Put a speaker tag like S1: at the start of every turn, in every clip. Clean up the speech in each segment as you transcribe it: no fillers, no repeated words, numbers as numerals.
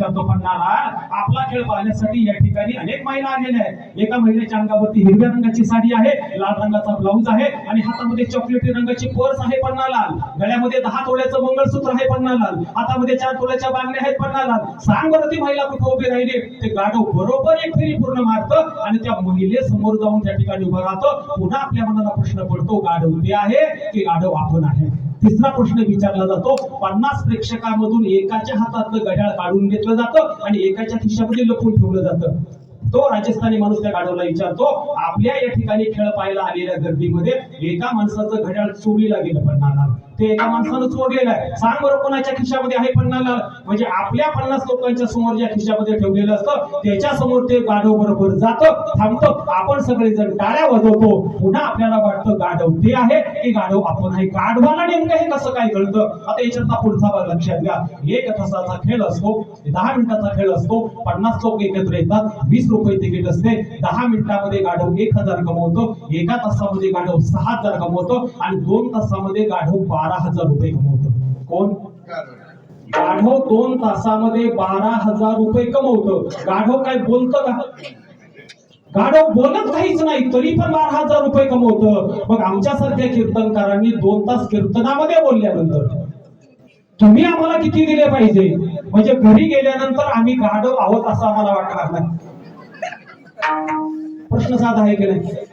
S1: विचारतो पन्नाला, आपला खेळ पाहण्यासाठी या ठिकाणी अनेक महिला आलेल्या आहेत. एका महिलेच्या अंगावरती हिरव्या रंगाची साडी आहे, लाल रंगाचा ब्लाऊज आहे आणि हातामध्ये चॉकलेटी रंगाची पर्स आहे पन्नालाल. गळ्यामध्ये 10 तोळ्याचं मंगळसूत्र आहे पन्नालाल. हातामध्ये 4 तोळ्याच्या बांगड्या आहेत पन्नालाल. सांग बरं ती महिला कुठे उभी राहिली? ते गाढव बरोबर एक फेरी पूर्ण मारतं आणि त्या महिले समोर जाऊन त्या ठिकाणी उभं राहतो. पुन्हा आपल्या मनाला प्रश्न पडतो, गाढव ते आहे की गाढव आपण आहे? तिसरा प्रश्न विचारला जातो, 50 प्रेक्षकांमधून एकाच्या हातातलं घड्याळ काढून घेतलं जातं आणि एकाच्या खिशामध्ये लपवून ठेवलं जातं. तो राजस्थानी माणूस त्या गाढवला विचारतो, आपल्या या ठिकाणी खेळ पाहायला आलेल्या गर्दीमध्ये एका माणसाचं घड्याळ चोरीला गेलं पन्नाला, ते एका माणसानं चोरलेलं आहे. सांग बरं कोणाच्या खिशामध्ये आहे पन्नाला? म्हणजे आपल्या 50 लोकांच्या समोर ज्या खिशामध्ये ठेवलेलं असतं त्याच्या समोर ते गाढव बरोबर जातं, थांबतं. आपण सगळेजण टाळ्या वाजवतो. पुन्हा आपल्याला वाटतं गाढव ते आहे की गाढव आपण आहे? गाढवाला नेमकं हे कसं काय कळतं? आता याच्यातला पुढचा भाग लक्षात घ्या. 1 तासाचा खेळ असतो, 10 मिनिटाचा खेळ असतो, 50 लोक एकत्र येतात, 20 रुपये तिकीट असते. 10 मिनिटामध्ये गाढव 1000 कमवतो, 1 तासामध्ये गाढव 6000 कमवतो आणि 2 तासामध्ये गाढव 12000 रुपये कमवतो. कोण? गाढव 2 तासामध्ये 12000 रुपये कमवतो. गाढव काय बोलतं का? गाढव बोलत काहीच नाही तरी पण 12000 रुपये कमवतं. मग आमच्यासारख्या कीर्तनकारांनी 2 तास कीर्तनामध्ये बोलल्यानंतर तुम्ही आम्हाला किती दिले पाहिजे? म्हणजे घरी गेल्यानंतर आम्ही गाढव आहोत असं आम्हाला वाटणार नाही. प्रश्न साधा आहे की नाही?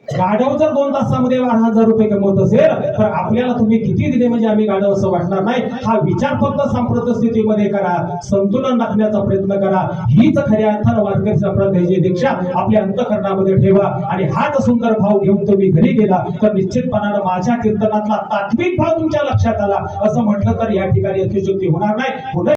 S1: गाढव जर 2 तासामध्ये 12000 रुपये कमवत असेल तर आपल्याला तुम्ही किती दिले म्हणजे आम्ही गाढव असं वाटणार नाही. हा विचार फक्त सांप्रत स्थितीमध्ये करा, संतुलन राखण्याचा प्रयत्न करा. हीच खऱ्या अर्थानं वारकरी संप्रदायाची दीक्षा आपल्या अंतःकरणामध्ये ठेवा आणि हाच सुंदर भाव घेऊन तुम्ही घरी गेला तर निश्चितपणानं माझ्या कीर्तनातला तात्विक भाव तुमच्या लक्षात आला असं म्हटलं तर या ठिकाणी अतिशयोक्ती होणार नाही.